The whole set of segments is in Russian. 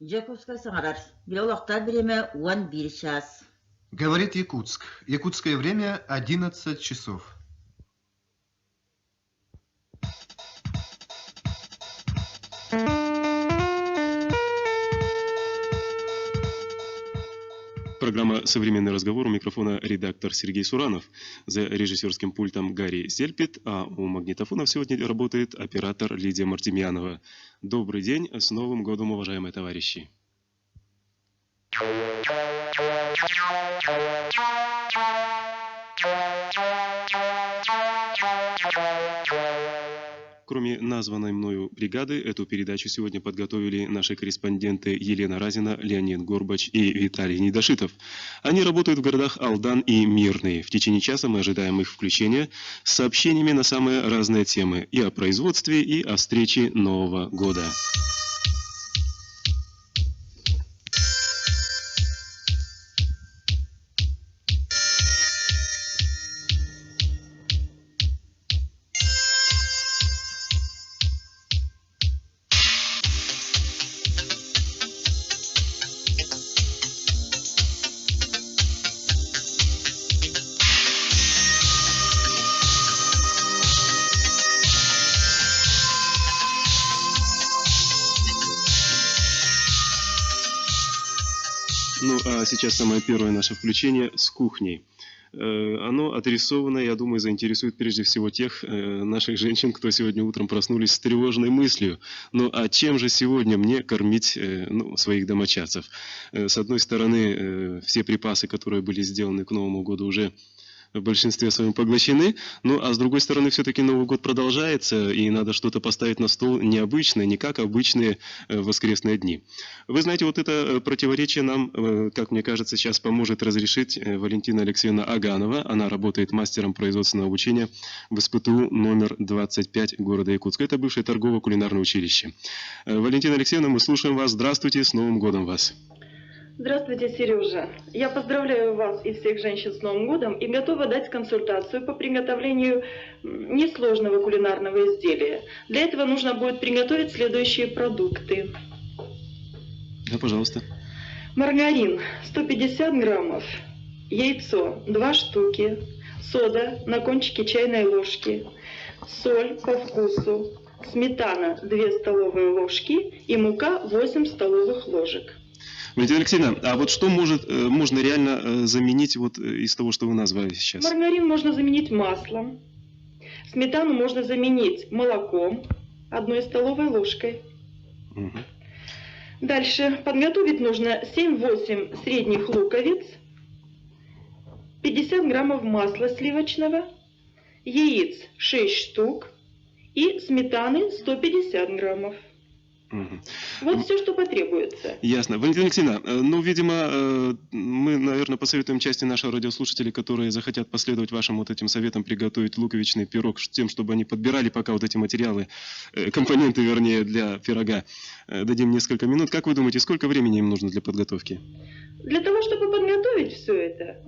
Джековская саңарар. Билолақтар біреме уан бір час. Говорит Якутск. Якутское время 11 часов. Программа «Современный разговор», у микрофона редактор Сергей Суранов, за режиссерским пультом Гарри Зельпит, а у магнитофонов сегодня работает оператор Лидия Мартемьянова. Добрый день, с Новым годом, уважаемые товарищи! Кроме названной мною бригады, эту передачу сегодня подготовили наши корреспонденты Елена Разина, Леонид Горбач и Виталий Недошитов. Они работают в городах Алдан и Мирный. В течение часа мы ожидаем их включения с сообщениями на самые разные темы и о производстве, и о встрече Нового года. Ну, а сейчас самое первое наше включение с кухней. Оно отрисовано, я думаю, заинтересует прежде всего тех наших женщин, кто сегодня утром проснулись с тревожной мыслью. Ну, а чем же сегодня мне кормить своих домочадцев? С одной стороны, все припасы, которые были сделаны к Новому году, уже в большинстве своем поглощены, ну а с другой стороны, все-таки Новый год продолжается, и надо что-то поставить на стол необычное, не как обычные воскресные дни. Вы знаете, вот это противоречие нам, как мне кажется, сейчас поможет разрешить Валентина Алексеевна Аганова. Она работает мастером производственного обучения в СПТУ номер 25 города Якутска. Это бывшее торгово-кулинарное училище. Валентина Алексеевна, мы слушаем вас. Здравствуйте, с Новым годом вас! Здравствуйте, Сережа. Я поздравляю вас и всех женщин с Новым годом и готова дать консультацию по приготовлению несложного кулинарного изделия. Для этого нужно будет приготовить следующие продукты. Да, пожалуйста. Маргарин 150 граммов, яйцо 2 штуки, сода на кончике чайной ложки, соль по вкусу, сметана 2 столовые ложки и мука 8 столовых ложек. Валентина Алексеевна, а вот что можно реально заменить вот из того, что вы назвали сейчас? Маргарин можно заменить маслом, сметану можно заменить молоком 1 столовой ложкой. Угу. Дальше подготовить нужно 7-8 средних луковиц, 50 граммов масла сливочного, яиц 6 штук и сметаны 150 граммов. Угу. Вот все, что потребуется. Ясно. Валентина Алексеевна, ну, видимо, мы, наверное, посоветуем части наших радиослушателей, которые захотят последовать вашим вот этим советам, приготовить луковичный пирог с тем, чтобы они подбирали пока вот эти материалы, компоненты, вернее, для пирога. Дадим несколько минут. Как вы думаете, сколько времени им нужно для подготовки? Для того, чтобы подготовить все это,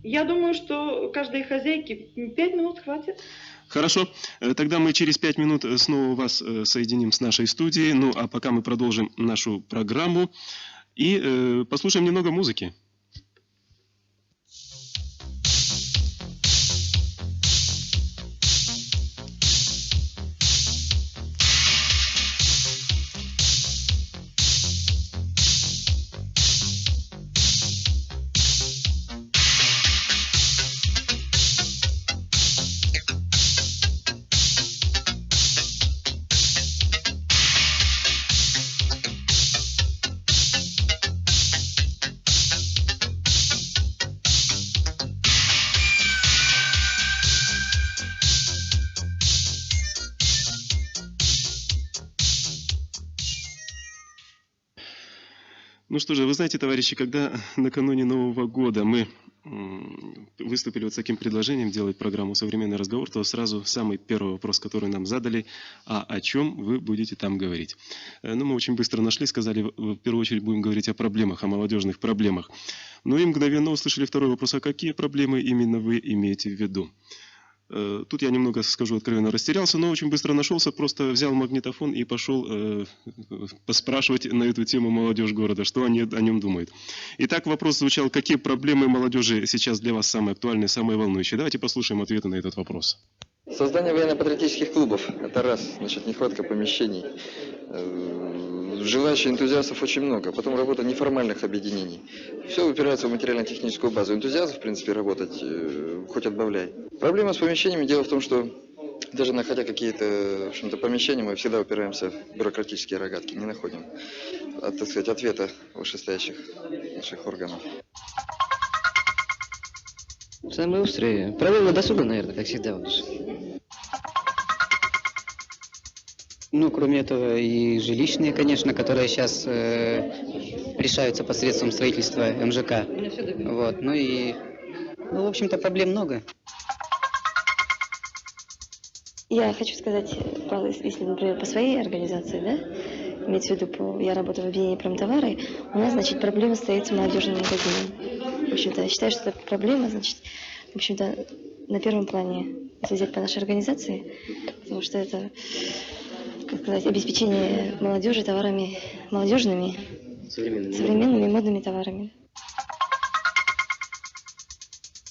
я думаю, что каждой хозяйке 5 минут хватит. Хорошо, тогда мы через 5 минут снова вас соединим с нашей студией. Ну, а пока мы продолжим нашу программу и послушаем немного музыки. Ну что же, вы знаете, товарищи, когда накануне Нового года мы выступили вот с таким предложением делать программу «Современный разговор», то сразу самый первый вопрос, который нам задали: а о чем вы будете там говорить? Ну, мы очень быстро нашли, сказали, в первую очередь будем говорить о проблемах, о молодежных проблемах. Ну и мгновенно услышали второй вопрос: а какие проблемы именно вы имеете в виду? Тут я немного, скажу откровенно, растерялся, но очень быстро нашелся, просто взял магнитофон и пошел поспрашивать на эту тему молодежь города, что они о нем думают. Итак, вопрос звучал: какие проблемы молодежи сейчас для вас самые актуальные, самые волнующие? Давайте послушаем ответы на этот вопрос. Создание военно-патриотических клубов – это раз, значит, нехватка помещений. Желающих энтузиастов очень много. Потом работа неформальных объединений. Все упирается в материально-техническую базу. Энтузиастов, в принципе, работать хоть отбавляй. Проблема с помещениями. Дело в том, что даже находя какие-то, в общем-то, помещения, мы всегда упираемся в бюрократические рогатки. Не находим, так сказать, ответа вышестоящих наших органов. Самые острые. Проблемы досуга, наверное, как всегда у нас. Ну, кроме этого, и жилищные, конечно, которые сейчас решаются посредством строительства МЖК. Вот. Ну и, в общем-то, проблем много. Я хочу сказать, если, например, по своей организации, да, имеется в виду, я работаю в объединении промтовары, у нас, значит, проблема стоит с молодежным магазином. В общем-то, я считаю, что эта проблема, значит, в общем-то, на первом плане, если взять по нашей организации, потому что это, как сказать, обеспечение молодежи товарами молодежными, современными модными товарами.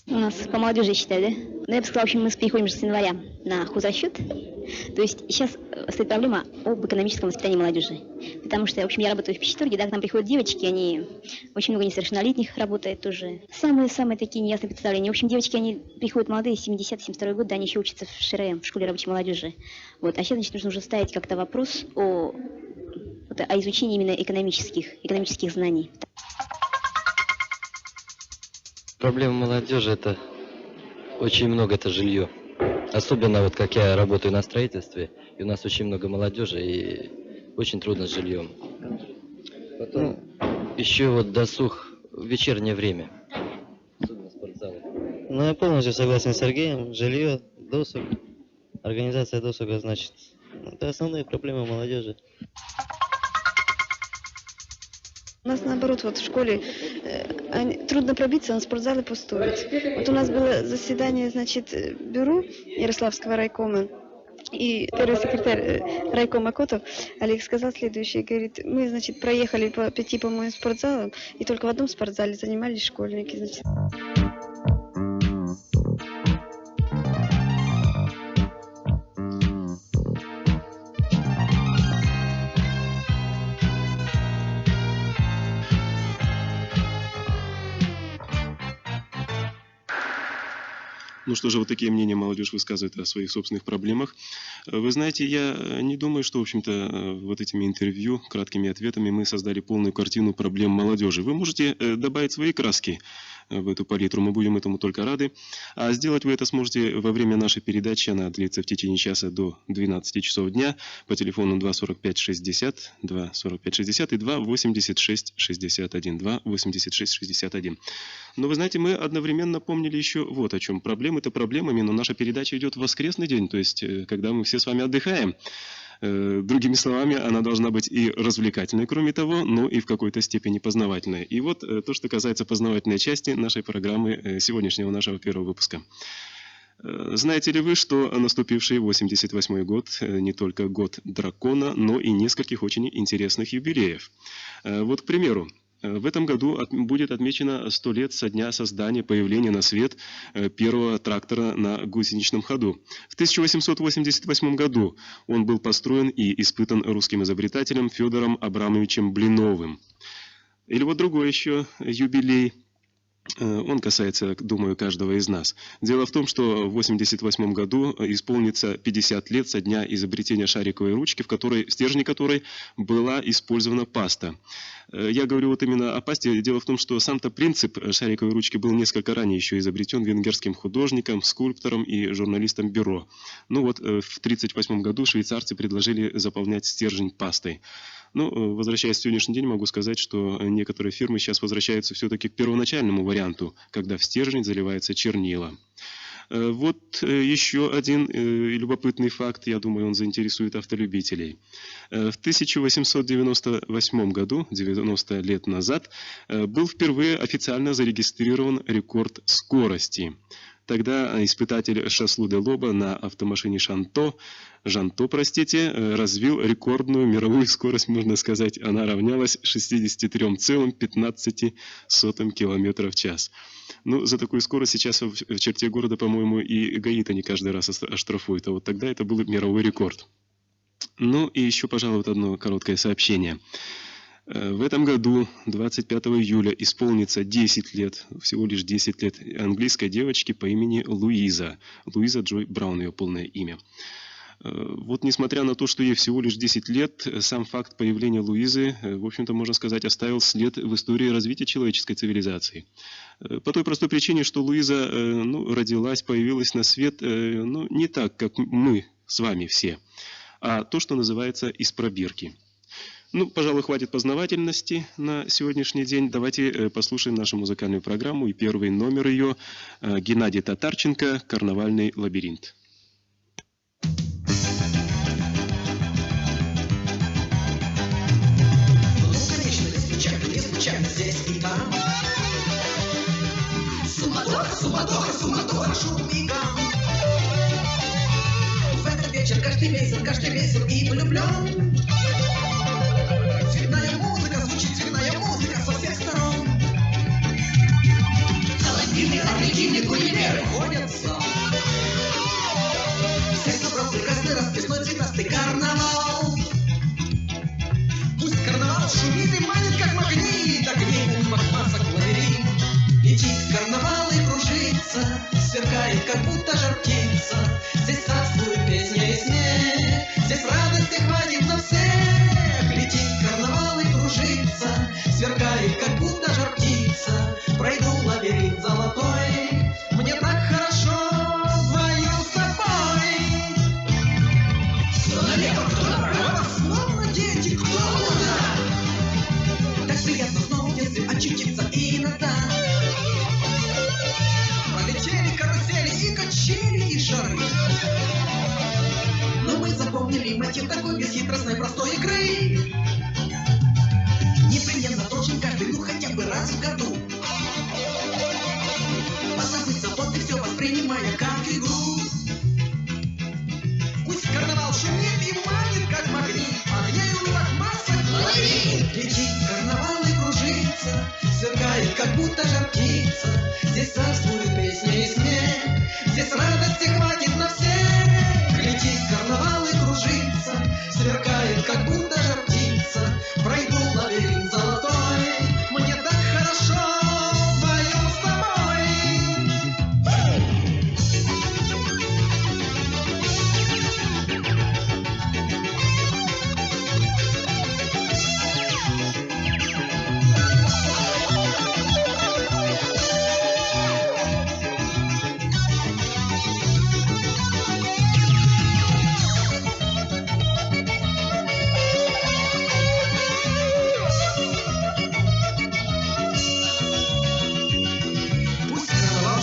У нас по молодежи, я считаю, да? Ну, я бы сказала, в общем, мы переходим с января на хозрасчет. То есть сейчас стоит проблема об экономическом воспитании молодежи. Потому что, в общем, я работаю в Пищеторге, да, к нам приходят девочки, они очень много несовершеннолетних работает тоже. Самые такие неясные представления. В общем, девочки, они приходят молодые, 70-72 год, да, они еще учатся в ШРМ, в школе рабочей молодежи. Вот. А сейчас, значит, нужно уже ставить как-то вопрос о изучении именно экономических знаний. Проблема молодежи — это очень много, это жилье. Особенно вот как я работаю на строительстве, и у нас очень много молодежи, и очень трудно с жильем. Потом еще вот досуг в вечернее время. Особенно спортзалы. Ну, я полностью согласен с Сергеем. Жилье, досуг, организация досуга, значит, это основные проблемы молодежи. У нас наоборот, вот в школе трудно пробиться, но спортзалы пустуют. Вот у нас было заседание, значит, бюро Ярославского райкома, и первый секретарь райкома Котов Олег сказал следующее, говорит, мы, значит, проехали по 5, по-моему, спортзалам, и только в одном спортзале занимались школьники, значит. Ну что же, вот такие мнения молодежь высказывает о своих собственных проблемах. Вы знаете, я не думаю, что, в общем-то, вот этими интервью, краткими ответами мы создали полную картину проблем молодежи. Вы можете добавить свои краски в эту палитру, мы будем этому только рады. А сделать вы это сможете во время нашей передачи, она длится в течение часа до 12 часов дня, по телефону 245-60, 245-60 и 286-61, 286-61. Но вы знаете, мы одновременно помнили еще вот о чем. Проблемы-то проблемами, но наша передача идет в воскресный день, то есть когда мы все с вами отдыхаем. Другими словами, она должна быть и развлекательной, кроме того, но и в какой-то степени познавательной. И вот то, что касается познавательной части нашей программы сегодняшнего нашего первого выпуска. Знаете ли вы, что наступивший 88-й год не только год дракона, но и нескольких очень интересных юбилеев? Вот, к примеру, в этом году будет отмечено 100 лет со дня создания, появления на свет первого трактора на гусеничном ходу. В 1888 году он был построен и испытан русским изобретателем Федором Абрамовичем Блиновым. Или вот другой еще юбилей. Он касается, думаю, каждого из нас. Дело в том, что в 1988 году исполнится 50 лет со дня изобретения шариковой ручки, в стержне которой была использована паста. Я говорю вот именно о пасте. Дело в том, что сам-то принцип шариковой ручки был несколько ранее еще изобретен венгерским художником, скульптором и журналистом Бюро. Ну вот в 1938 году швейцарцы предложили заполнять стержень пастой. Ну, возвращаясь в сегодняшний день, могу сказать, что некоторые фирмы сейчас возвращаются все-таки к первоначальному варианту, когда в стержень заливается чернила. Вот еще один любопытный факт, я думаю, он заинтересует автолюбителей. В 1898 году, 90 лет назад, был впервые официально зарегистрирован рекорд скорости. Тогда испытатель Шаслу де Лоба на автомашине Жанто, развил рекордную мировую скорость, можно сказать. Она равнялась 63,15 км в час. Ну, за такую скорость сейчас в черте города, по-моему, и ГАИ-то не каждый раз оштрафуют. А вот тогда это был мировой рекорд. Ну и еще, пожалуй, вот одно короткое сообщение. В этом году, 25 июля, исполнится 10 лет, всего лишь 10 лет, английской девочке по имени Луиза. Луиза Джой Браун, ее полное имя. Вот несмотря на то, что ей всего лишь 10 лет, сам факт появления Луизы, в общем-то, можно сказать, оставил след в истории развития человеческой цивилизации. По той простой причине, что Луиза родилась, появилась на свет не так, как мы с вами все, а то, что называется из пробирки. Ну, пожалуй, хватит познавательности на сегодняшний день. Давайте послушаем нашу музыкальную программу и первый номер ее Геннадий Татарченко «Карнавальный лабиринт». Суматоха, шум и гам. В этот вечер каждый весел и влюблен. Цветная музыка со всех сторон. Холодильник, оригинальный гулливеры ходятся. Всех собрал прекрасный расписной цветастый карнавал. Пусть карнавал шумит и манит, как магнит, огней масок лабиринт. Летит карнавал и кружится, сверкает, как будто жар птица. Здесь царствует песня и смех, здесь радости хватит на всех. Летит карнавал и кружится, сверкает, как будто жар птица. Пройду лабиринт золотой, мне так хорошо вдвоем с тобой. Кто налево, кто направо, словно дети, кто куда. Так приятно снова в детстве очутиться иногда. Карусели и качели и шары. Но мы запомнили мотив такой бесхитростной простой игры. Непременно должен каждый, хотя бы раз в году позабыть заботы, все воспринимая как игру. Пусть карнавал шумит и манит, как магнит, огней улыбок масса ловит. Летит карнавал и кружится, сверкает, как будто жар птица. Здесь царствует песня и смех, здесь радости хватит на всех. Летит карнавал и кружится, сверкает, как будто жар птица. Пройду лабиринт золотой, мне так хорошо вдвоем с тобой.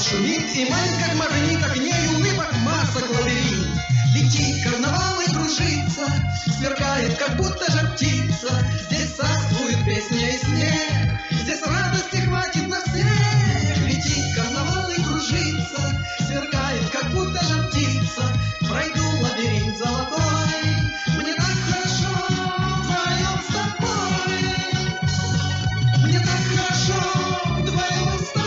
Шумит и манит, как магнит, огней улыбок масок лабиринт. Летит карнавал и кружится, сверкает, как будто жар птица. Здесь царствует песня и смех, здесь радости хватит на всех. Летит карнавал и кружится, сверкает, как будто жар птица. Пройду лабиринт золотой, мне так хорошо вдвоем с тобой. Мне так хорошо вдвоем с тобой.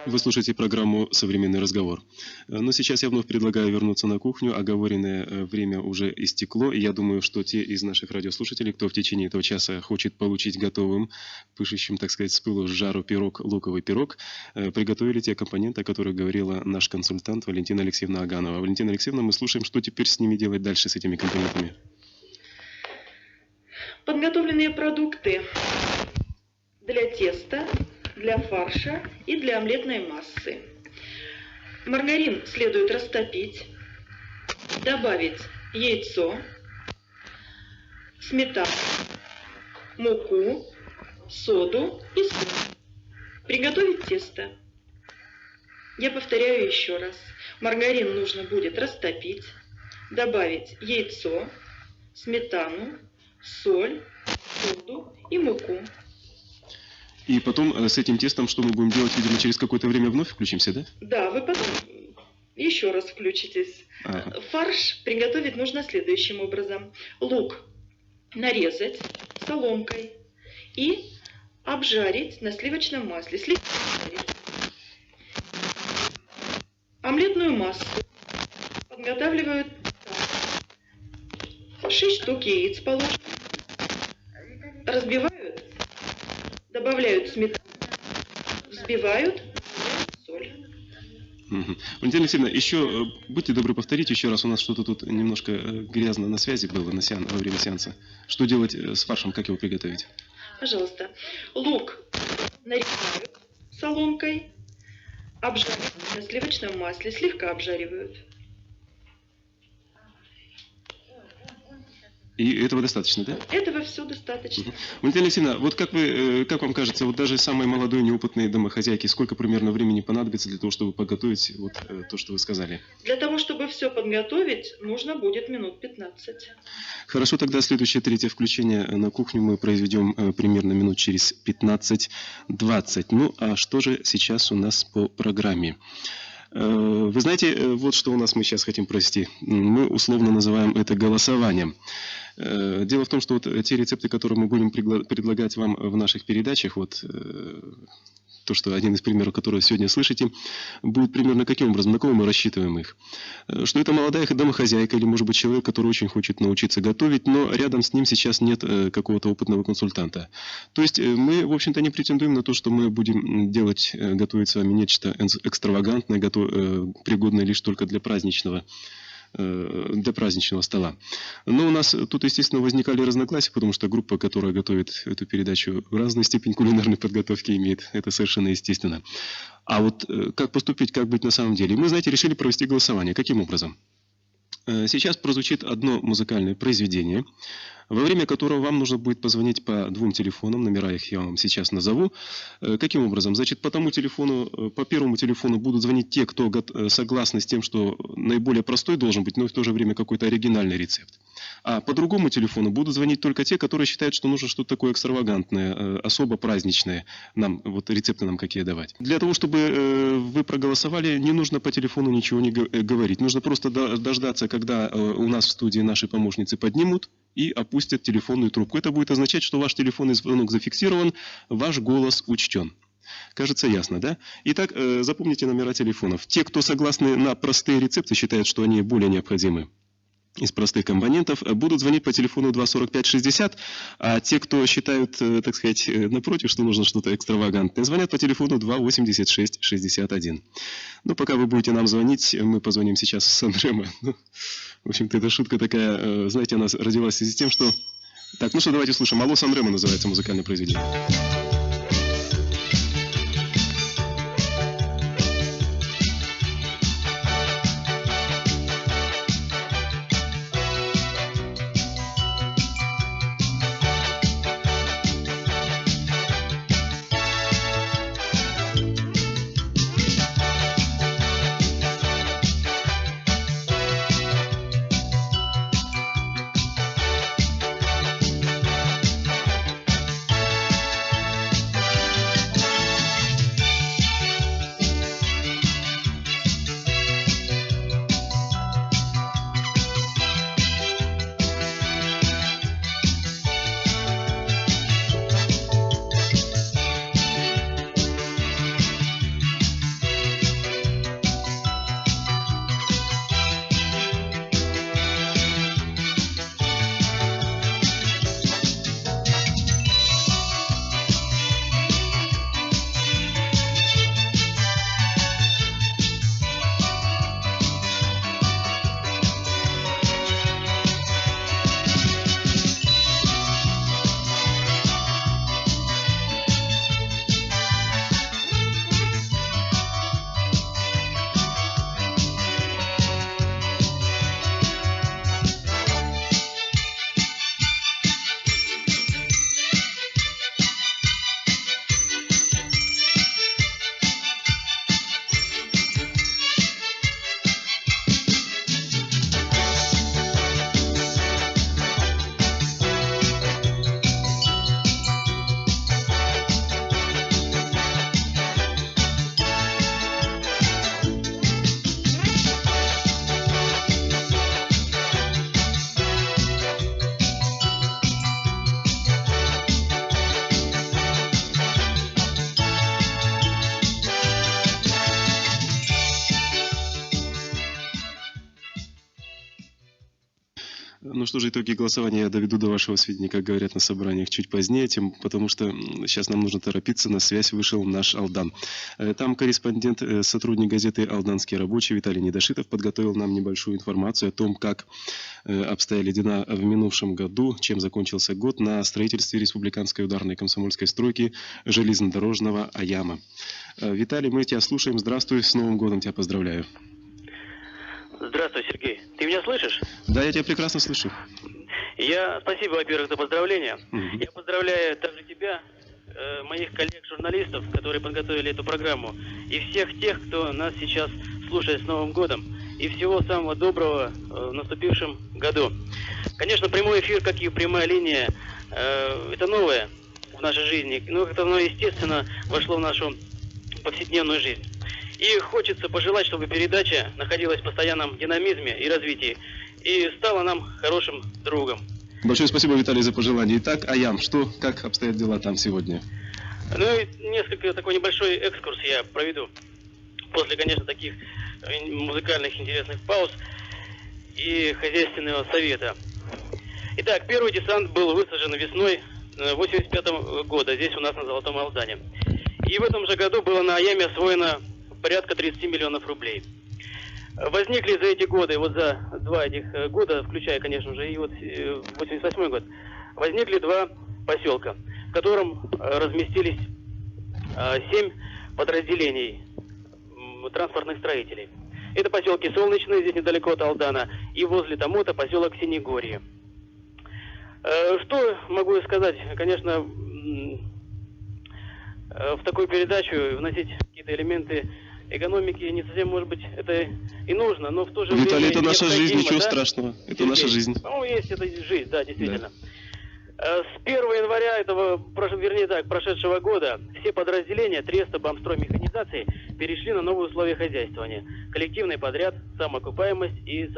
Вы слушаете программу «Современный разговор». Но сейчас я вновь предлагаю вернуться на кухню. Оговоренное время уже истекло. И я думаю, что те из наших радиослушателей, кто в течение этого часа хочет получить готовым, пышущим, так сказать, с пылу с жару пирог, луковый пирог, приготовили те компоненты, о которых говорила наш консультант Валентина Алексеевна Аганова. Валентина Алексеевна, мы слушаем, что теперь с ними делать дальше, с этими компонентами. Подготовленные продукты для теста, для фарша и для омлетной массы. Маргарин следует растопить, добавить яйцо, сметану, муку, соду и соль. Приготовить тесто. Я повторяю еще раз. Маргарин нужно будет растопить, добавить яйцо, сметану, соль, соду и муку. И потом с этим тестом что мы будем делать? Видимо, через какое-то время вновь включимся, да? Да, вы потом еще раз включитесь. Ага. Фарш приготовить нужно следующим образом. Лук нарезать соломкой и обжарить на сливочном масле. Слегка обжарить. Омлетную массу подготавливают 6 штук яиц по ложке. Разбивают, добавляют сметану, взбивают, соль. Валентина Алексеевна, еще будьте добры повторить еще раз, у нас что-то тут немножко грязно на связи было во время сеанса. Что делать с фаршем, как его приготовить? Пожалуйста. Лук нарезают соломкой, обжаривают на сливочном масле, слегка обжаривают. И этого достаточно, да? Этого все достаточно. Валентина Алексеевна, вот как вам кажется, вот даже самой молодой неопытной домохозяйке, сколько примерно времени понадобится для того, чтобы подготовить вот то, что вы сказали? Для того, чтобы все подготовить, нужно будет минут 15. Хорошо, тогда следующее, третье включение на кухню мы произведем примерно минут через 15-20. Ну, а что же сейчас у нас по программе? Вы знаете, вот что у нас мы сейчас хотим провести. Мы условно называем это голосованием. Дело в том, что вот те рецепты, которые мы будем предлагать вам в наших передачах, вот то, что один из примеров, который сегодня слышите, будет примерно каким образом, на кого мы рассчитываем их. Что это молодая домохозяйка или, может быть, человек, который очень хочет научиться готовить, но рядом с ним сейчас нет какого-то опытного консультанта. То есть мы, в общем-то, не претендуем на то, что мы будем готовить с вами нечто экстравагантное, пригодное лишь только для праздничного стола. Но у нас тут, естественно, возникали разногласия, потому что группа, которая готовит эту передачу, разную степень кулинарной подготовки имеет. Это совершенно естественно. А вот как поступить, как быть на самом деле? Мы, знаете, решили провести голосование. Каким образом? Сейчас прозвучит одно музыкальное произведение, во время которого вам нужно будет позвонить по 2 телефонам, номера их я вам сейчас назову. Каким образом? Значит, по первому телефону будут звонить те, кто согласны с тем, что наиболее простой должен быть, но в то же время какой-то оригинальный рецепт. А по другому телефону будут звонить только те, которые считают, что нужно что-то такое экстравагантное, особо праздничное, вот рецепты нам какие давать. Для того, чтобы вы проголосовали, не нужно по телефону ничего не говорить. Нужно просто дождаться, когда у нас в студии наши помощницы поднимут и опустят телефонную трубку. Это будет означать, что ваш телефонный звонок зафиксирован, ваш голос учтен. Кажется, ясно, да? Итак, запомните номера телефонов. Те, кто согласны на простые рецепты, считают, что они более необходимы из простых компонентов, будут звонить по телефону 245-60, а те, кто считают, так сказать, напротив, что нужно что-то экстравагантное, звонят по телефону 286-61. Ну, пока вы будете нам звонить, мы позвоним сейчас с Сан-Ремо. В общем-то, эта шутка такая, знаете, она родилась в связи с тем, что... Так, ну что, давайте слушаем. «Алло, Сан-Ремо» называется музыкальное произведение. Ну что же, итоги голосования я доведу до вашего сведения, как говорят на собраниях, чуть позднее, потому что сейчас нам нужно торопиться, на связь вышел наш Алдан. Там корреспондент, сотрудник газеты «Алданский рабочий» Виталий Недошитов подготовил нам небольшую информацию о том, как обстояли дела в минувшем году, чем закончился год на строительстве республиканской ударной комсомольской стройки железнодорожного АЯМа. Виталий, мы тебя слушаем. Здравствуй, с Новым годом тебя поздравляю. Здравствуй, Сергей. Ты меня слышишь? Да, я тебя прекрасно слышу. Спасибо, во-первых, за поздравления. Я поздравляю также тебя, моих коллег-журналистов, которые подготовили эту программу, и всех тех, кто нас сейчас слушает с Новым годом. И всего самого доброго в наступившем году. Конечно, прямой эфир, как и прямая линия, это новое в нашей жизни. Но как-то оно, естественно, вошло в нашу повседневную жизнь. И хочется пожелать, чтобы передача находилась в постоянном динамизме и развитии и стала нам хорошим другом. Большое спасибо, Виталий, за пожелание. Итак, АЯМ, как обстоят дела там сегодня? Ну и несколько такой небольшой экскурс я проведу. После, конечно, таких музыкальных интересных пауз и хозяйственного совета. Итак, первый десант был высажен весной 1985 года, здесь у нас на Золотом Алдане. И в этом же году было на АЯМе освоено порядка 30 миллионов рублей. Возникли за эти годы, вот за два этих года, включая, конечно же, и вот 88 год, возникли два поселка, в котором разместились 7 подразделений транспортных строителей. Это поселки Солнечные, здесь недалеко от Алдана, и возле Томота поселок Синегорье. Что могу сказать? Конечно, в такую передачу вносить какие-то элементы экономики не совсем, может быть, это и нужно, но в то же время... Виталий, это наша жизнь, ничего да? страшного. Это наша жизнь. Ну, есть это жизнь, да, действительно. Да. С 1 января прошедшего года все подразделения Треста Бамстроймеханизации перешли на новые условия хозяйствования. Коллективный подряд, самоокупаемость и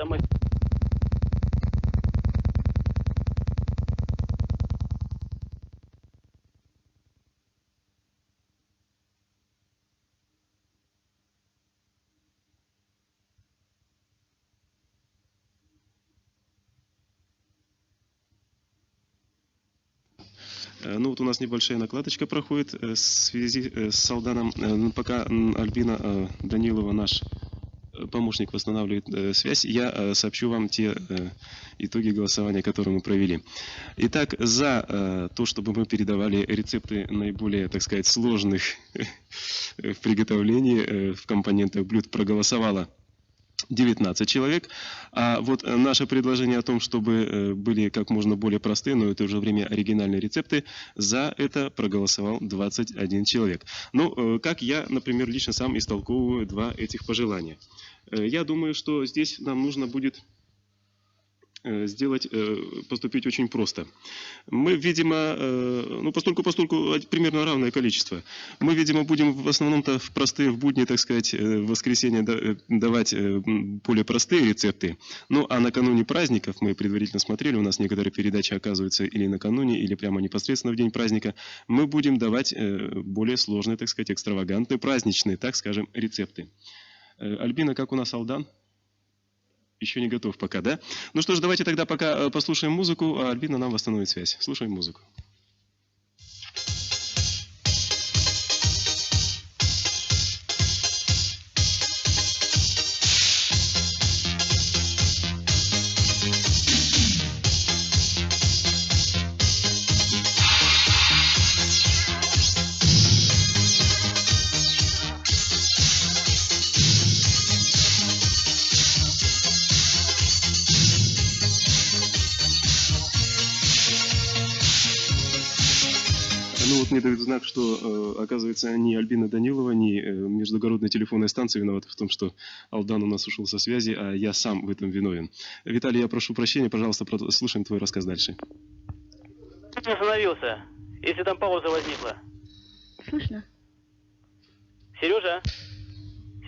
Ну вот у нас небольшая накладочка проходит в связи с Алданом. Пока Альбина Данилова, наш помощник, восстанавливает связь, я сообщу вам те итоги голосования, которые мы провели. Итак, за то, чтобы мы передавали рецепты наиболее, так сказать, сложных в приготовлении, в компонентах блюд, проголосовало 19 человек, а вот наше предложение о том, чтобы были как можно более простые, но в то же время оригинальные рецепты, за это проголосовал 21 человек. Ну, как я, например, лично сам истолковываю два этих пожелания. Я думаю, что здесь нам нужно будет поступить очень просто. Мы, видимо, поскольку примерно равное количество, мы, видимо, будем в основном-то в будни, так сказать, в воскресенье давать более простые рецепты. Ну, а накануне праздников, мы предварительно смотрели, у нас некоторые передачи оказываются или накануне, или прямо непосредственно в день праздника, мы будем давать более сложные, так сказать, экстравагантные, праздничные, так скажем, рецепты. Альбина, как у нас Алдан? Еще не готов пока, да? Ну что ж, давайте тогда пока послушаем музыку, а Альбина нам восстановит связь. Слушаем музыку. Ну вот мне дают знак, что, оказывается, ни Альбина Данилова, ни междугородная телефонная станция виноваты в том, что Алдан у нас ушел со связи, а я сам в этом виновен. Виталий, я прошу прощения, пожалуйста, слушаем твой рассказ дальше. Я остановился, если там пауза возникла. Слышно. Сережа?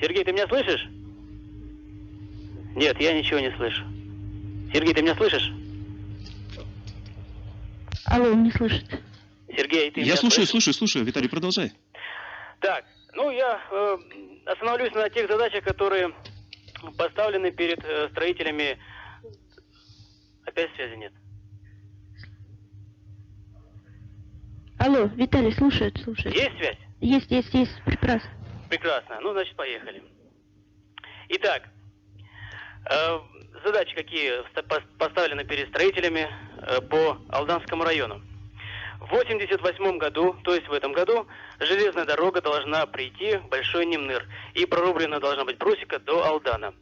Сергей, ты меня слышишь? Нет, я ничего не слышу. Сергей, ты меня слышишь? Алло, не слышит. Сергей, ты Я меня слушаю, слышишь? слушаю. Виталий, продолжай. Так, ну я остановлюсь на тех задачах, которые поставлены перед строителями Опять связи нет. Алло, Виталий, слушает. Есть связь? Есть, прекрасно. Прекрасно. Ну, значит, поехали. Итак, задачи какие поставлены перед строителями по Алданскому району. В 1988 году, то есть в этом году, железная дорога должна прийти в Большой Немныр, и прорублена должна быть просека до Алдана.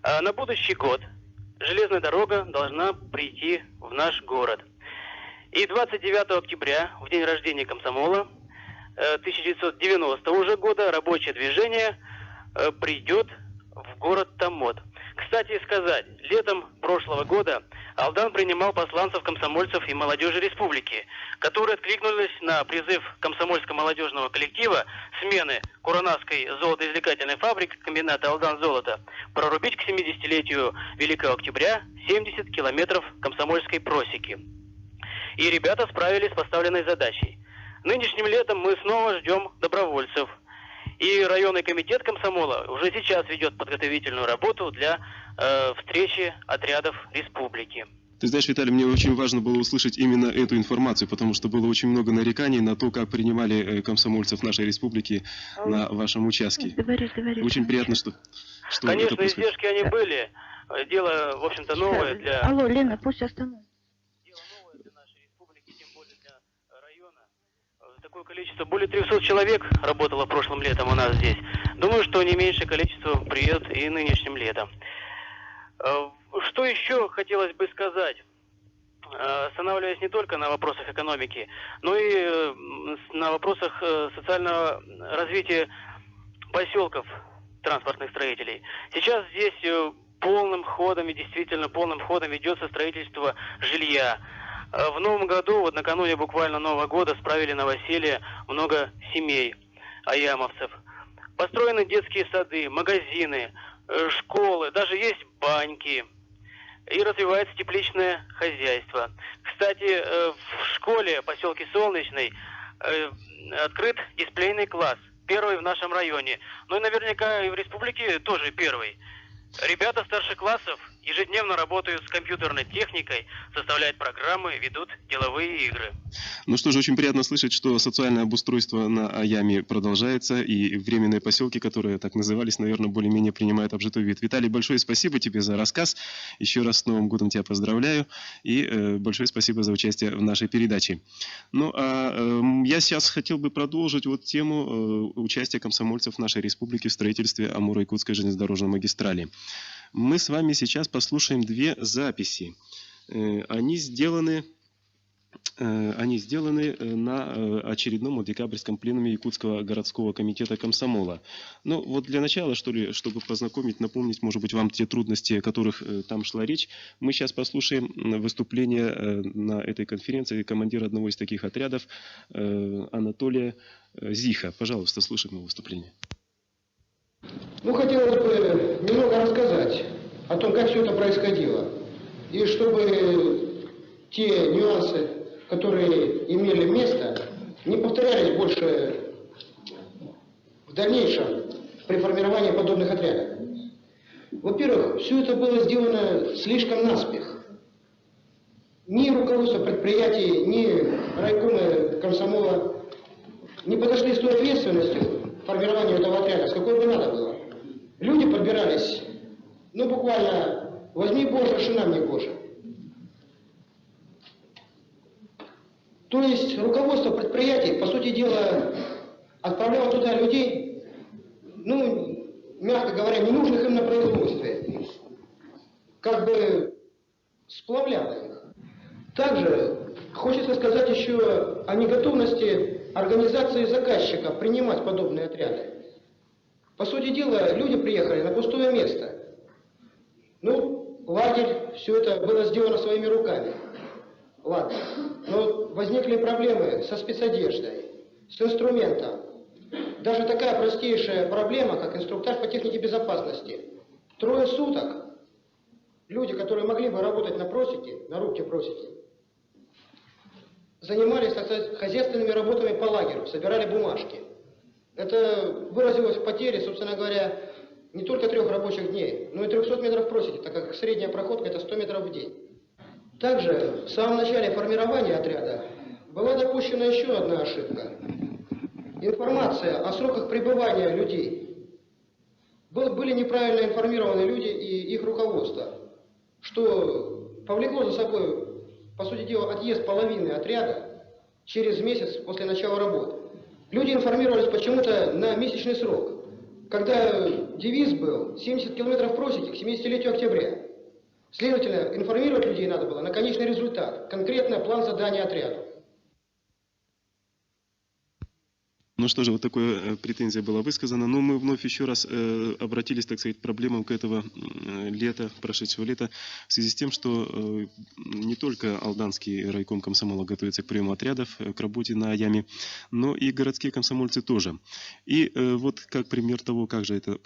А на будущий год железная дорога должна прийти в наш город. И 29 октября, в день рождения комсомола, 1990 уже года, рабочее движение придет в город Томот. Кстати сказать, летом прошлого года Алдан принимал посланцев комсомольцев и молодежи республики, которые откликнулись на призыв комсомольско-молодежного коллектива смены Куранавской золотоизвлекательной фабрики комбината «Алдан-Золото» прорубить к 70-летию Великого Октября 70 километров комсомольской просеки. И ребята справились с поставленной задачей. Нынешним летом мы снова ждем добровольцев. И районный комитет комсомола уже сейчас ведет подготовительную работу для встречи отрядов республики. Ты знаешь, Виталий, мне очень важно было услышать именно эту информацию, потому что было очень много нареканий на то, как принимали комсомольцев нашей республики на вашем участке. Говори. Очень приятно, что конечно, это издержки они были. Дело, в общем-то, новое для... Алло, Лена, пусть остановится. Такое количество, более 300 человек работало прошлым летом у нас здесь. Думаю, что не меньшее количество приедет и нынешним летом. Что еще хотелось бы сказать? Останавливаясь не только на вопросах экономики, но и на вопросах социального развития поселков транспортных строителей. Сейчас здесь полным ходом и действительно полным ходом ведется строительство жилья. В новом году, вот накануне буквально Нового года, справили новоселье много семей аямовцев. Построены детские сады, магазины, школы, даже есть баньки. И развивается тепличное хозяйство. Кстати, в школе поселке Солнечный открыт дисплейный класс. Первый в нашем районе. Ну и наверняка и в республике тоже первый. Ребята старших классов ежедневно работают с компьютерной техникой, составляют программы, ведут деловые игры. Ну что же, очень приятно слышать, что социальное обустройство на Аяме продолжается, и временные поселки, которые так назывались, наверное, более-менее принимают обжитой вид. Виталий, большое спасибо тебе за рассказ. Еще раз с Новым годом тебя поздравляю, и большое спасибо за участие в нашей передаче. Ну, а я сейчас хотел бы продолжить вот тему участия комсомольцев нашей республики в строительстве Амуро-Якутской железнодорожной магистрали. Мы с вами сейчас послушаем две записи. Они сделаны на очередном декабрьском пленуме Якутского городского комитета комсомола. Ну, вот для начала, что ли, чтобы познакомить, напомнить, может быть, вам те трудности, о которых там шла речь, мы сейчас послушаем выступление на этой конференции командира одного из таких отрядов Анатолия Зиха. Пожалуйста, слушаем его выступление. Ну, хотелось бы немного рассказать о том, как все это происходило. И чтобы те нюансы, которые имели место, не повторялись больше в дальнейшем при формировании подобных отрядов. Во-первых, все это было сделано слишком наспех. Ни руководство предприятий, ни райкомы комсомола не подошли с той ответственностью формированию этого отряда, с какой бы надо было. Люди подбирались, ну буквально, возьми Боже, жена мне Боже. То есть руководство предприятий, по сути дела, отправляло туда людей, ну, мягко говоря, ненужных им на производстве, как бы сплавляло их. Также хочется сказать еще о неготовности организации заказчика принимать подобные отряды. По сути дела, люди приехали на пустое место. Ну, лагерь, все это было сделано своими руками. Ладно. Но возникли проблемы со спецодеждой, с инструментом. Даже такая простейшая проблема, как инструктаж по технике безопасности. 3 суток люди, которые могли бы работать на просеке, на рубке просеки, занимались, так сказать, хозяйственными работами по лагерю, собирали бумажки. Это выразилось в потере, собственно говоря, не только 3 рабочих дней, но и 300 метров просеки, так как средняя проходка это 100 метров в день. Также в самом начале формирования отряда была допущена еще одна ошибка. Информация о сроках пребывания людей. Были неправильно информированы люди и их руководство, что повлекло за собой, по сути дела, отъезд половины отряда через месяц после начала работы. Люди информировались почему-то на месячный срок, когда девиз был 70 километров просеки к 70-летию октября. Следовательно, информировать людей надо было на конечный результат, конкретно план задания отряду. Ну что же, вот такая претензия была высказана. Но мы вновь еще раз обратились, так сказать, к проблемам к этого лета, прошедшего лета, в связи с тем, что не только Алданский райком комсомола готовится к приему отрядов, к работе на Аяме, но и городские комсомольцы тоже. И вот как пример того, как же эта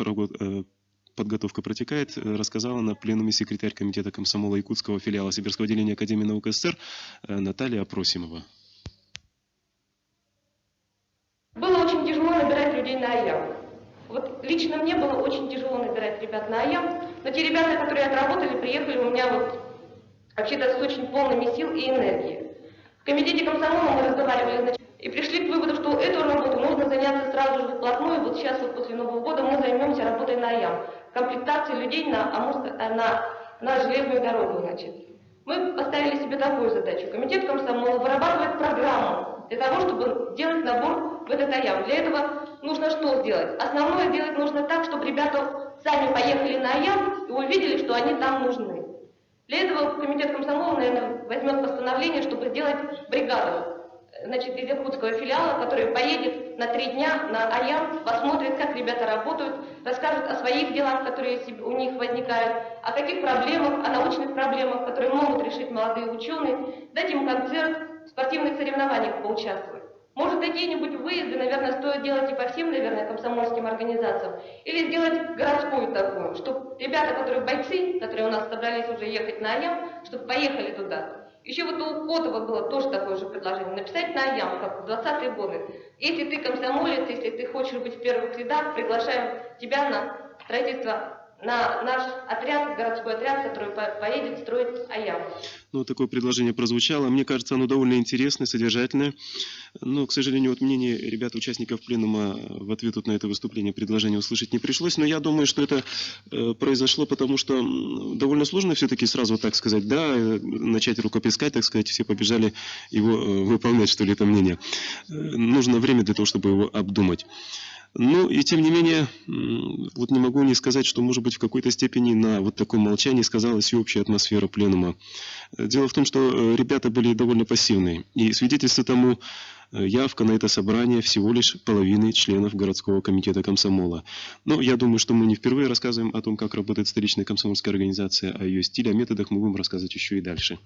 подготовка протекает, рассказала на пленуме секретарь комитета комсомола Якутского филиала Сибирского отделения Академии наук СССР Наталья Апросимова. Было очень тяжело набирать людей на Аям. Вот лично мне было очень тяжело набирать ребят на Аям, но те ребята, которые отработали, приехали у меня вот вообще-то с очень полными сил и энергии. В комитете комсомола мы разговаривали и пришли к выводу, что эту работу нужно заняться сразу же вплотную. Вот сейчас вот после Нового года мы займемся работой на Аям, комплектацией людей на железную дорогу, значит. Мы поставили себе такую задачу. Комитет комсомола вырабатывает программу для того, чтобы делать набор в этот Аям. Для этого нужно что сделать? Основное делать нужно так, чтобы ребята сами поехали на Аям и увидели, что они там нужны. Для этого комитет комсомола, наверное, возьмет постановление, чтобы сделать бригаду, значит, из якутского филиала, который поедет на 3 дня на Аям, посмотрит, как ребята работают, расскажет о своих делах, которые у них возникают, о каких проблемах, о научных проблемах, которые могут решить молодые ученые, дать им концерт, в спортивных соревнованиях поучаствовать. Может, какие-нибудь выезды, наверное, стоит делать и по всем, наверное, комсомольским организациям, или сделать городскую такую, чтобы ребята, которые бойцы, которые у нас собрались уже ехать на Аям, чтобы поехали туда. Еще вот у Котова было тоже такое же предложение, написать на Аям, как в 20-е годы. Если ты комсомолец, если ты хочешь быть в первых рядах, приглашаем тебя на строительство, на наш отряд, городской отряд, который поедет строить Аям. Ну, такое предложение прозвучало. Мне кажется, оно довольно интересное, содержательное. Но, к сожалению, вот мнение ребят, участников пленума в ответ вот на это выступление, предложение услышать не пришлось. Но я думаю, что это произошло, потому что довольно сложно все-таки сразу так сказать, да, начать рукоплескать, так сказать, все побежали его выполнять, что ли, это мнение. Нужно время для того, чтобы его обдумать. Ну и тем не менее, вот не могу не сказать, что, может быть, в какой-то степени на вот таком молчании сказалась и общая атмосфера пленума. Дело в том, что ребята были довольно пассивные. И свидетельство тому явка на это собрание всего лишь половины членов городского комитета комсомола. Но я думаю, что мы не впервые рассказываем о том, как работает столичная комсомольская организация, о ее стиле, о методах мы будем рассказывать еще и дальше.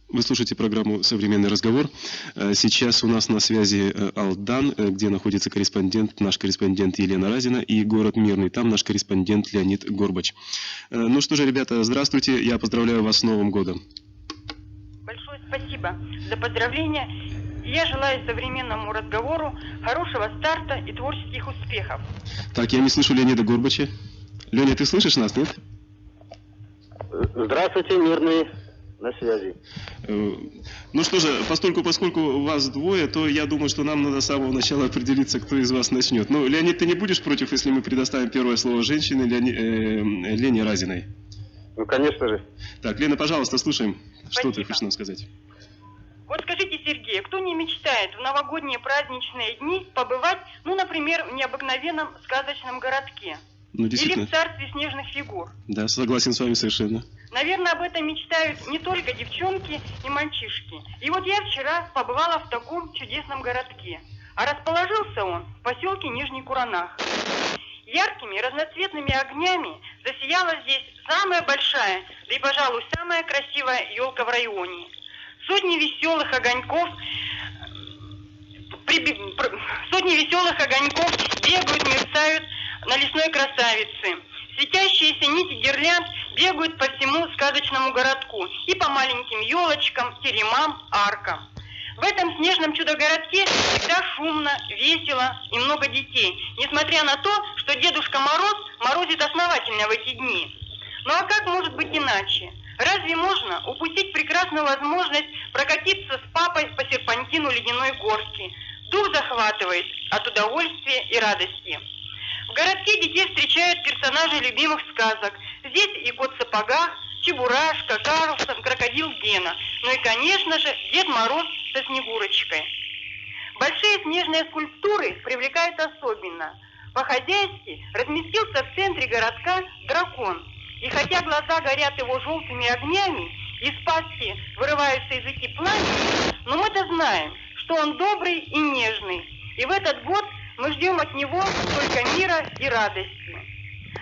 Вы слушаете программу «Современный разговор». Сейчас у нас на связи Алдан, где находится наш корреспондент Елена Разина, и город Мирный. Там наш корреспондент Леонид Горбач. Ну что же, ребята, здравствуйте. Я поздравляю вас с Новым годом. Большое спасибо за поздравления. Я желаю современному разговору хорошего старта и творческих успехов. Так, я не слышу Леонида Горбача. Леня, ты слышишь нас, нет? Здравствуйте, Мирный. на связи. Ну что же, поскольку вас двое, то я думаю, что нам надо с самого начала определиться, кто из вас начнет. Ну, Леонид, ты не будешь против, если мы предоставим первое слово женщине Лене Разиной? Ну, конечно же. Так, Лена, пожалуйста, слушаем. Спасибо. Что ты хочешь нам сказать? Вот скажите, Сергей, кто не мечтает в новогодние праздничные дни побывать, ну, например, в необыкновенном сказочном городке? Ну, Или действительно. в царстве снежных фигур? Да, согласен с вами совершенно. Наверное, об этом мечтают не только девчонки и мальчишки. И вот я вчера побывала в таком чудесном городке. А расположился он в поселке Нижний Куранах. Яркими разноцветными огнями засияла здесь самая большая, да и, пожалуй, самая красивая елка в районе. Сотни веселых огоньков бегают, мерцают на лесной красавице. Светящиеся нити гирлянд бегают по всему сказочному городку и по маленьким елочкам, теремам, аркам. В этом снежном чудо-городке всегда шумно, весело и много детей, несмотря на то, что Дедушка Мороз морозит основательно в эти дни. Ну а как может быть иначе? Разве можно упустить прекрасную возможность прокатиться с папой по серпантину ледяной горки? Дух захватывает от удовольствия и радости. В городке детей встречают персонажи любимых сказок. Здесь и Кот в сапогах, Чебурашка, Карлсон, Крокодил Гена. Ну и, конечно же, Дед Мороз со Снегурочкой. Большие снежные скульптуры привлекают особенно. По-хозяйски разместился в центре городка дракон. И хотя глаза горят его желтыми огнями, из пасти вырываются языки пламени, но мы-то знаем, что он добрый и нежный. И в этот год мы ждем от него только мира и радости.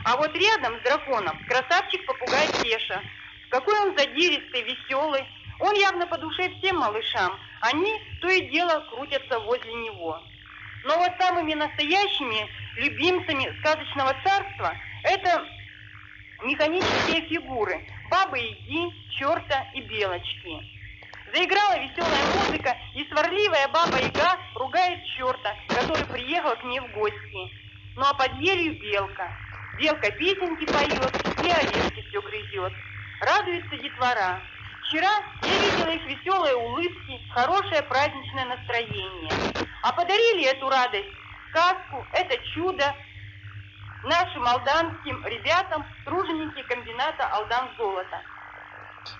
А вот рядом с драконом красавчик-попугай Кеша. Какой он задиристый, веселый. Он явно по душе всем малышам. Они то и дело крутятся возле него. Но вот самыми настоящими любимцами сказочного царства это механические фигуры Бабы-Яги, Черта и Белочки. Заиграла веселая музыка, и сварливая Баба-Яга ругает Черта, который приехал к ней в гости. Ну а под елью Белка. Белка песенки поет и орешки все грызет. Радуется детвора. Вчера я видела их веселые улыбки, хорошее праздничное настроение. А подарили эту радость, сказку, это чудо нашим алданским ребятам труженики комбината «Алдан Золото».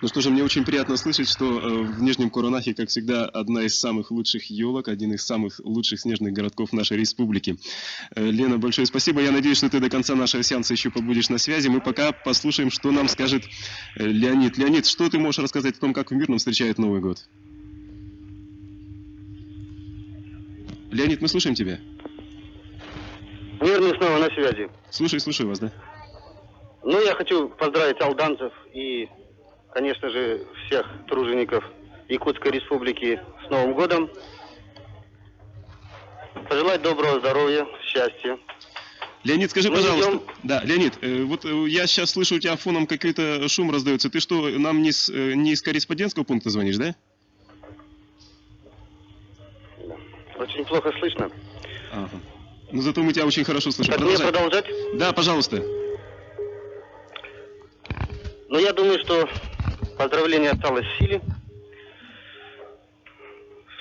Ну что же, мне очень приятно слышать, что в Нижнем Куранахе, как всегда, одна из самых лучших елок, один из самых лучших снежных городков нашей республики. Лена, большое спасибо. Я надеюсь, что ты до конца нашего сеанса еще побудешь на связи. Мы пока послушаем, что нам скажет Леонид. Леонид, что ты можешь рассказать о том, как в Мирном встречают Новый год? Леонид, мы слушаем тебя. Мирный снова на связи. Слушаю вас, да. Ну, я хочу поздравить алданцев и, конечно же, всех тружеников Якутской Республики с Новым годом. Пожелать доброго здоровья, счастья. Леонид, скажи, Мы пожалуйста. идем. Да, Леонид, вот я сейчас слышу, у тебя фоном какой-то шум раздается. Ты что, нам не из корреспондентского пункта звонишь, да? Очень плохо слышно. Ага. Ну зато мы тебя очень хорошо слышим. Так мне продолжать? Да, пожалуйста. Но я думаю, что поздравление осталось в силе.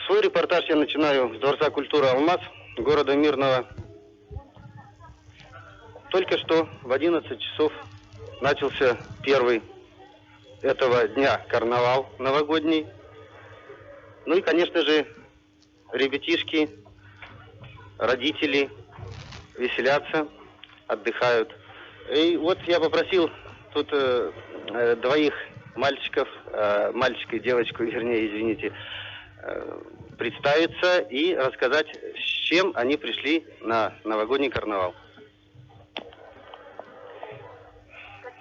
Свой репортаж я начинаю с Дворца культуры «Алмаз», города Мирного. Только что в 11 часов начался первый этого дня карнавал новогодний. Ну и, конечно же, ребятишки, родители веселятся, отдыхают. И вот я попросил тут двоих мальчиков, мальчика и девочку, вернее, извините, представиться и рассказать, с чем они пришли на новогодний карнавал.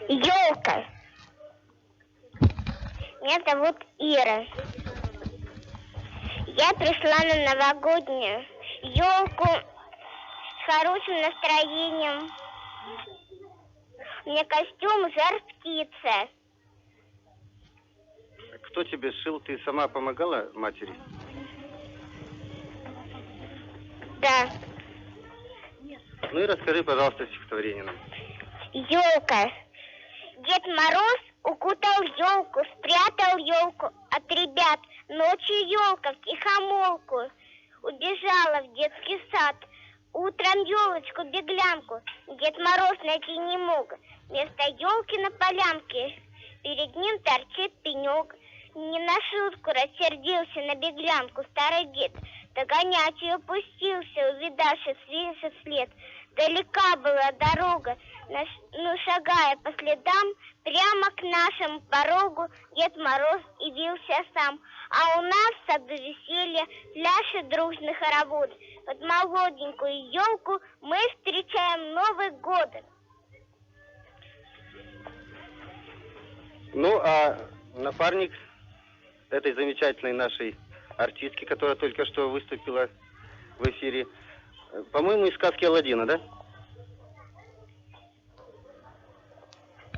Ёлка. Меня зовут Ира. Я пришла на новогоднюю елку с хорошим настроением. У меня костюм жар-птица. Кто тебе шил? Ты сама помогала матери? Да. Ну и расскажи, пожалуйста, стихотворение нам. Елка. Дед Мороз укутал елку, спрятал елку от ребят. Ночью елка в тихомолку убежала в детский сад. Утром елочку-беглянку Дед Мороз найти не мог. Вместо елки на полянке перед ним торчит пенек. Не на шутку рассердился на беглянку старый дед. Догонять ее пустился, увидавший свинца след. Далека была дорога, но шагая по следам, прямо к нашему порогу Дед Мороз явился сам. А у нас в саду веселье, пляшет дружный хоровод. Под молоденькую елку мы встречаем Новый год. Ну, а напарник этой замечательной нашей артистки, которая только что выступила в эфире, по-моему, из сказки Аладдина, да?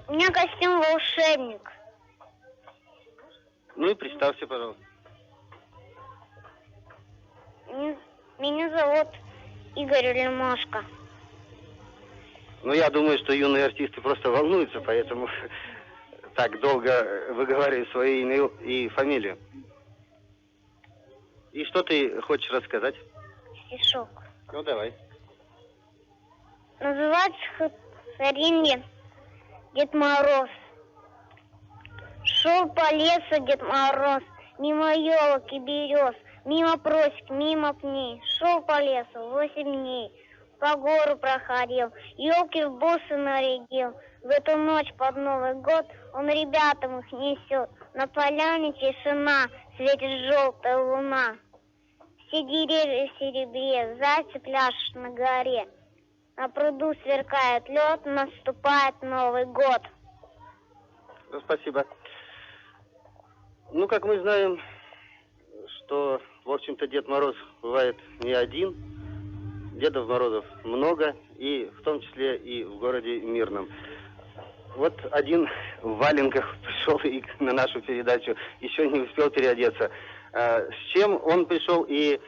У меня костюм волшебник. Ну и представься, пожалуйста. Меня зовут Игорь Лемашко. Ну, я думаю, что юные артисты просто волнуются, поэтому так долго выговаривают свое имя и фамилию. И что ты хочешь рассказать? Стишок. Ну, давай. Называется стихотворение Дед Мороз. Шел по лесу Дед Мороз, мимо елок и берез, мимо просек, мимо пней. Шел по лесу 8 дней, по гору проходил, елки в бусы нарядил. В эту ночь под Новый год он ребятам их несет. На поляне тишина, светит желтая луна. Все деревья в серебре, зайцы пляшут на горе. На пруду сверкает лед, наступает Новый год. Ну, спасибо. Ну, как мы знаем, что, в общем-то, Дед Мороз бывает не один. Дедов Морозов много, и в том числе и в городе Мирном. Вот один в валенках пришел и на нашу передачу, еще не успел переодеться. С чем он пришел и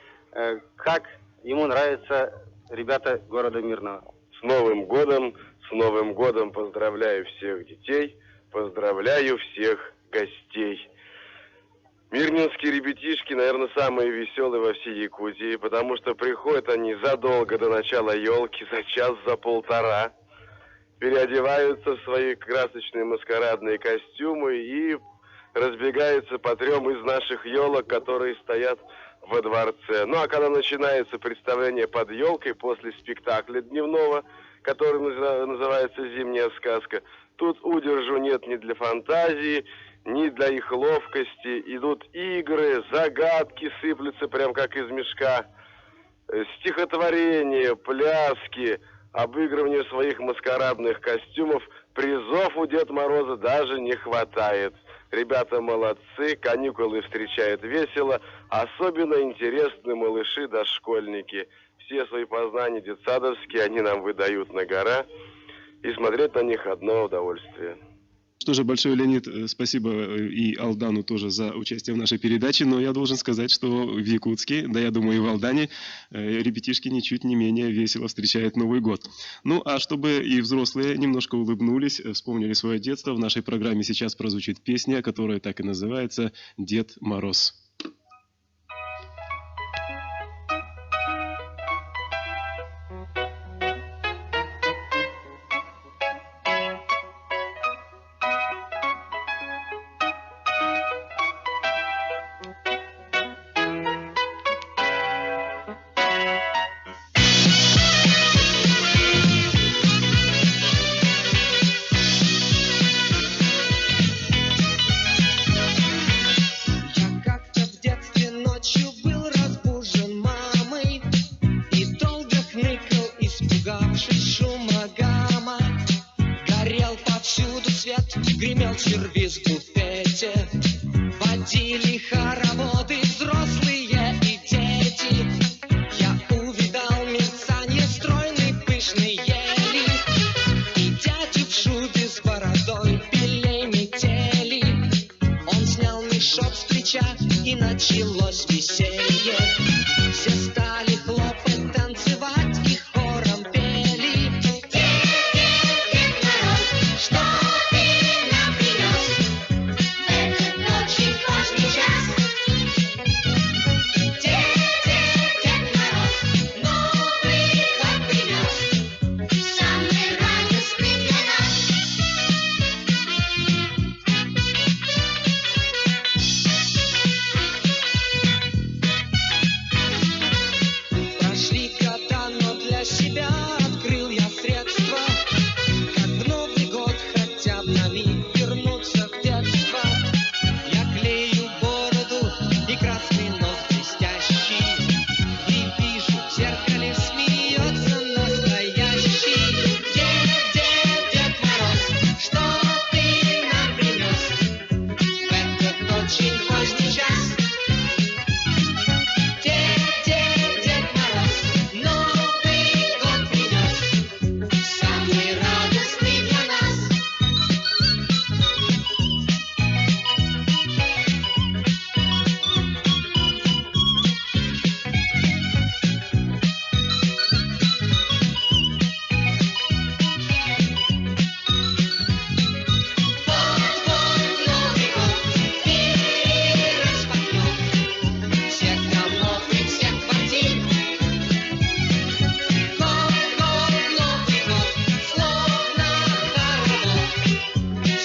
как ему нравятся ребята города Мирного? С Новым годом поздравляю всех детей, поздравляю всех гостей. Мирнинские ребятишки, наверное, самые веселые во всей Якутии, потому что приходят они задолго до начала елки, за час, за полтора, переодеваются в свои красочные маскарадные костюмы и разбегаются по 3 из наших елок, которые стоят во дворце. Ну, а когда начинается представление под елкой после спектакля дневного, который называется «Зимняя сказка», тут удержу нет ни для фантазии, ни для их ловкости. Идут игры, загадки сыплются прям как из мешка, стихотворения, пляски, обыгрывание своих маскарадных костюмов. Призов у Деда Мороза даже не хватает. Ребята молодцы, каникулы встречают весело. Особенно интересны малыши-дошкольники. Все свои познания детсадовские они нам выдают на гора. И смотреть на них одно удовольствие. Что же, большое, Леонид, спасибо и Алдану тоже за участие в нашей передаче, но я должен сказать, что в Якутске, да я думаю и в Алдане, ребятишки ничуть не менее весело встречают Новый год. Ну, а чтобы и взрослые немножко улыбнулись, вспомнили свое детство, в нашей программе сейчас прозвучит песня, которая так и называется «Дед Мороз». Гремел сервиз в буфете, водили хороводы взрослые и дети. Я увидал мерцание стройной пышной ели и дядю в шубе с бородой белей метели. Он снял мешок с плеча и началось веселье. Все стали хлопать, танцевать и хором пели. Дед Мороз, что ты нам принес?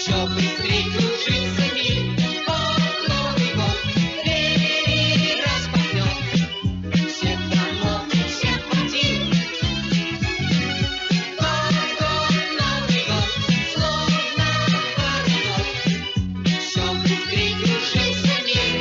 Все быстрей кружится мир. Вот Новый год двери распахнет. Всех домов и всех квартир. Год, Новый год, словно пароход. Все быстрей кружится мир.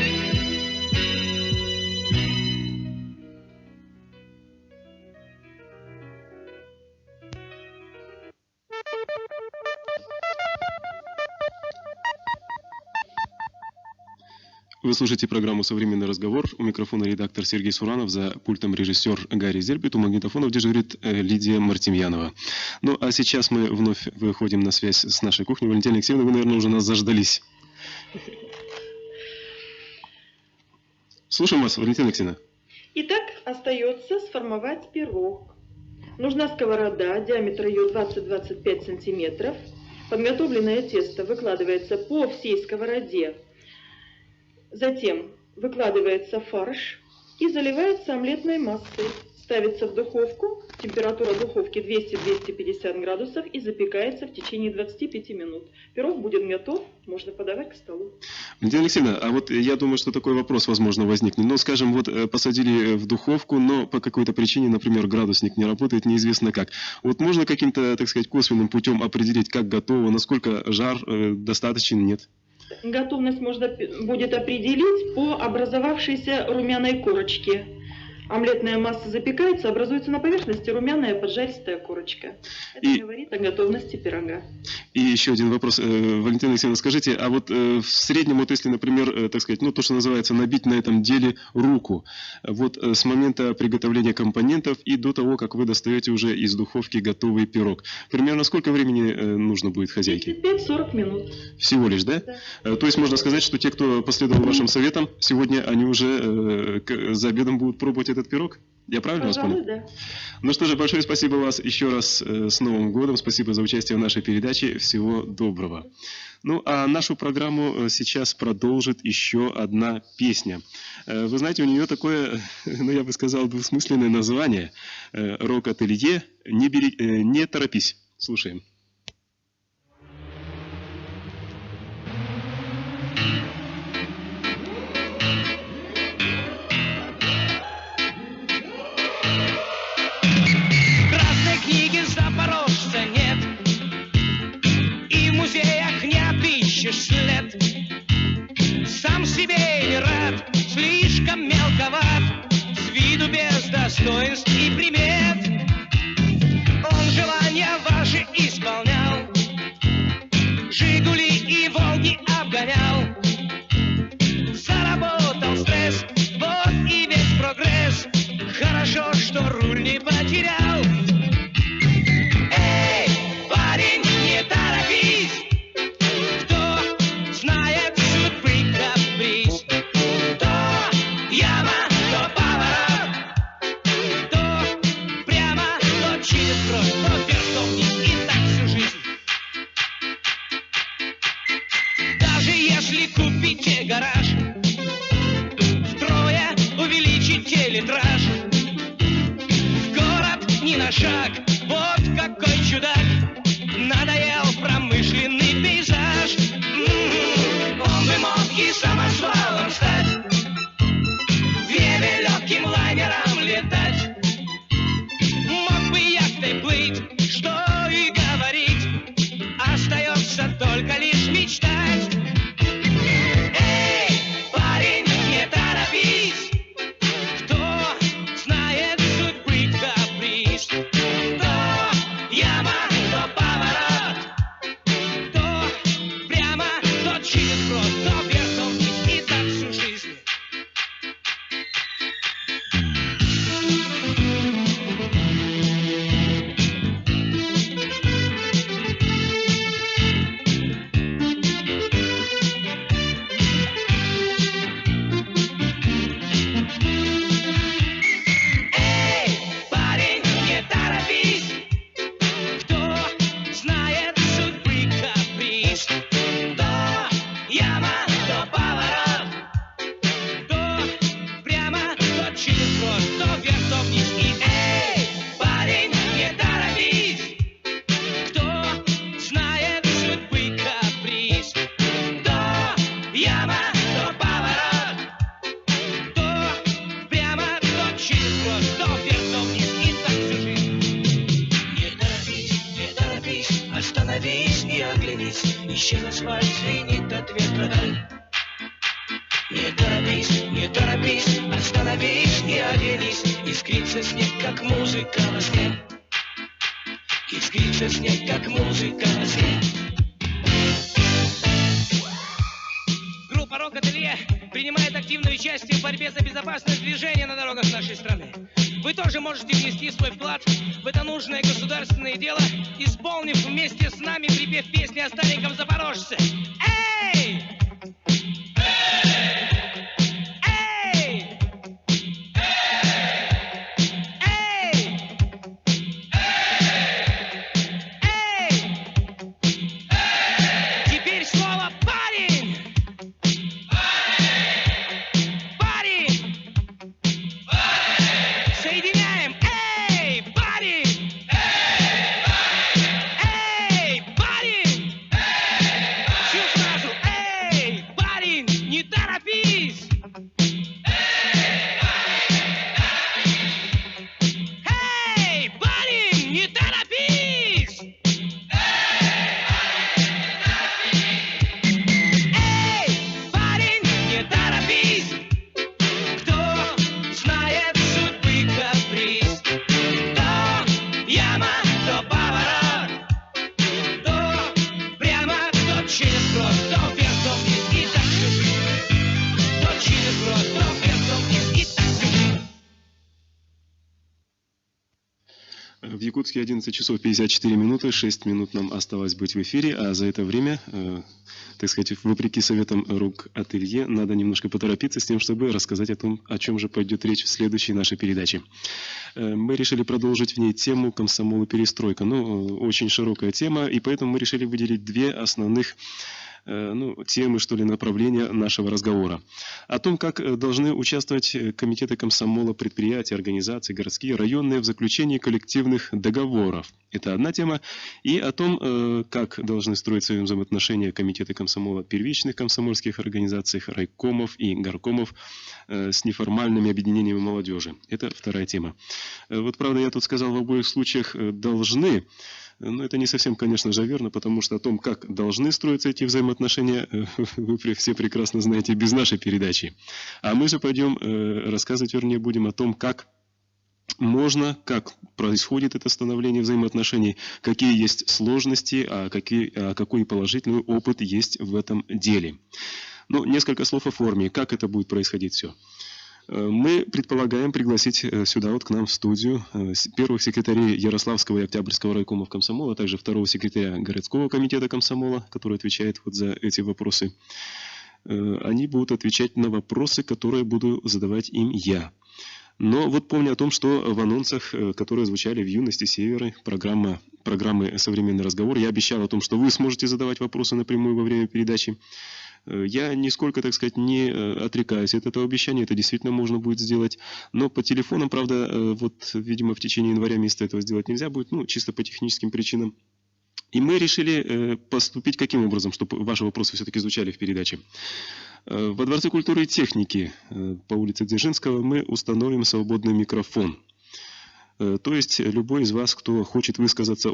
Вы слушаете программу «Современный разговор». У микрофона редактор Сергей Суранов, за пультом режиссер Гарри Зербит, у магнитофонов дежурит Лидия Мартемьянова. Ну, а сейчас мы вновь выходим на связь с нашей кухней. Валентина Алексеевна, вы, наверное, уже нас заждались. Слушаем вас, Валентина Алексеевна. Итак, остается сформовать пирог. Нужна сковорода, диаметр ее 20-25 сантиметров. Подготовленное тесто выкладывается по всей сковороде. Затем выкладывается фарш и заливается омлетной массой. Ставится в духовку, температура духовки 200-250 градусов и запекается в течение 25 минут. Пирог будет готов, можно подавать к столу. Валентина Алексеевна, а вот я думаю, что такой вопрос, возможно, возникнет. Ну, скажем, вот посадили в духовку, но по какой-то причине, например, градусник не работает, неизвестно как. Вот можно каким-то, так сказать, косвенным путем определить, как готово, насколько жар достаточен, нет? Готовность можно будет определить по образовавшейся румяной корочке. Омлетная масса запекается, образуется на поверхности румяная поджаристая корочка. Это говорит о готовности пирога. И еще один вопрос, Валентина Алексеевна, скажите, а вот в среднем, вот если, например, так сказать, ну то, что называется, набить на этом деле руку, вот с момента приготовления компонентов и до того, как вы достаете уже из духовки готовый пирог, примерно сколько времени нужно будет хозяйке? 35-40 минут. Всего лишь, да? То есть можно сказать, что те, кто последовал вашим советам, сегодня они уже за обедом будут пробовать этот пирог? Я правильно вас понял? Да. Ну что же, большое спасибо вас еще раз с Новым годом. Спасибо за участие в нашей передаче. Всего доброго. Ну, а нашу программу сейчас продолжит еще одна песня. Вы знаете, у нее такое, ну, я бы сказал, двусмысленное название. Рок-ателье «Не торопись». Слушаем. Запорожца нет, и в музеях не отыщешь след. Сам себе не рад, слишком мелковат, с виду без достоинств и примет. Он желания ваши исполнял, Жигули и Волги обгонял. Заработал стресс, вот и весь прогресс. Хорошо, что руль не потерял. Гараж, втрое увеличите литраж. В город ни на шаг, вот какой чудак. Надоел промышленный пейзаж. Он бы мог и самосвалом стать, в небе легким лайнером летать. Мог бы яхтой плыть, что и говорить. Остается только лишь мечтать. остановись, исчез асфальт, звенит от ветра даль. Не торопись, остановись и оглянись. Искрится снег, как музыка во сне. Искрится снег, как музыка во сне. Группа «Рок-ателье» принимает активное участие в борьбе за безопасность движения на дорогах нашей страны. Вы тоже можете внести свой вклад в это нужное государственное дело, исполнив вместе с нами припев песни о стареньком запорожце. Эй! В Якутске 11 часов 54 минуты, 6 минут нам осталось быть в эфире, а за это время, так сказать, вопреки советам «Рок-ателье», надо немножко поторопиться с тем, чтобы рассказать о том, о чем же пойдет речь в следующей нашей передаче. Мы решили продолжить в ней тему «Комсомол и перестройка». Очень широкая тема, и поэтому мы решили выделить две основных темы, что ли, направления нашего разговора. О том, как должны участвовать комитеты комсомола, предприятия, организации, городские, районные в заключении коллективных договоров. Это одна тема. И о том, как должны строить свои взаимоотношения комитеты комсомола первичных комсомольских организаций, райкомов и горкомов с неформальными объединениями молодежи. Это вторая тема. Вот, правда, я тут сказал в обоих случаях «должны». Но это не совсем, конечно же, верно, потому что о том, как должны строиться эти взаимоотношения, вы все прекрасно знаете без нашей передачи. А мы же пойдем рассказывать, вернее, будем о том, как можно, как происходит это становление взаимоотношений, какие есть сложности, а какой положительный опыт есть в этом деле. Несколько слов о форме, как это будет происходить все. Мы предполагаем пригласить сюда вот к нам в студию первых секретарей Ярославского и Октябрьского райкомов комсомола, а также второго секретаря городского комитета комсомола, который отвечает вот за эти вопросы. Они будут отвечать на вопросы, которые буду задавать им я. Но вот помню о том, что в анонсах, которые звучали в «Юности Севера», программы «Современный разговор», я обещал о том, что вы сможете задавать вопросы напрямую во время передачи. Я нисколько, так сказать, не отрекаюсь от этого обещания, это действительно можно будет сделать, но по телефонам, правда, вот, видимо, в течение января месяца этого сделать нельзя будет, чисто по техническим причинам. И мы решили поступить каким образом, чтобы ваши вопросы все-таки звучали в передаче. Во Дворце культуры и техники по улице Дзержинского мы установим свободный микрофон. То есть любой из вас, кто хочет высказаться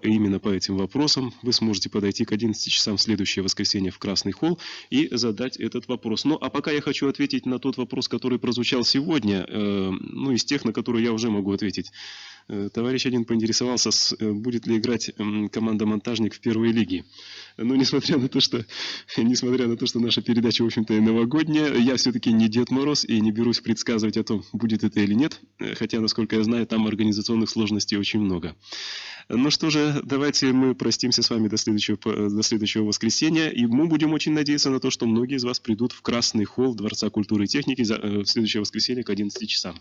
именно по этим вопросам, вы сможете подойти к 11 часам в следующее воскресенье в Красный холл и задать этот вопрос. А пока я хочу ответить на тот вопрос, который прозвучал сегодня, из тех, на которые я уже могу ответить. Товарищ один поинтересовался, будет ли играть команда «Монтажник» в первой лиге. Несмотря на то, что наша передача, в общем-то, новогодняя, я все-таки не Дед Мороз и не берусь предсказывать о том, будет это или нет. Хотя, насколько я знаю, там организационных сложностей очень много. Что же, давайте мы простимся с вами до следующего воскресенья. И мы будем очень надеяться на то, что многие из вас придут в Красный холл Дворца культуры и техники в следующее воскресенье к 11 часам.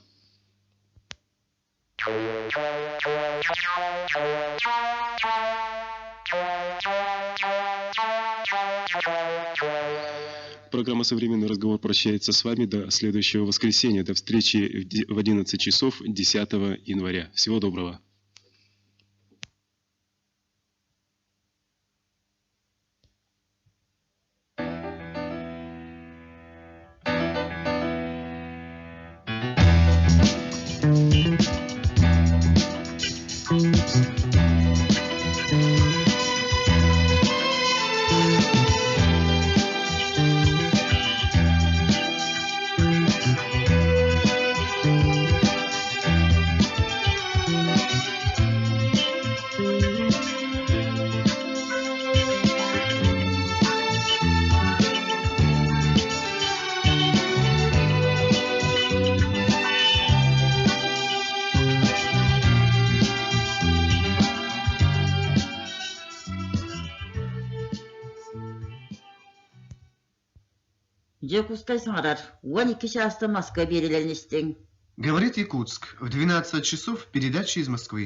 Программа «Современный разговор» прощается с вами до следующего воскресенья. До встречи в 11 часов 10 января. Всего доброго. Жекускай саңарар, 12 часта Москва берелернестен. Говорит Якутск. В 12 часов передача из Москвы.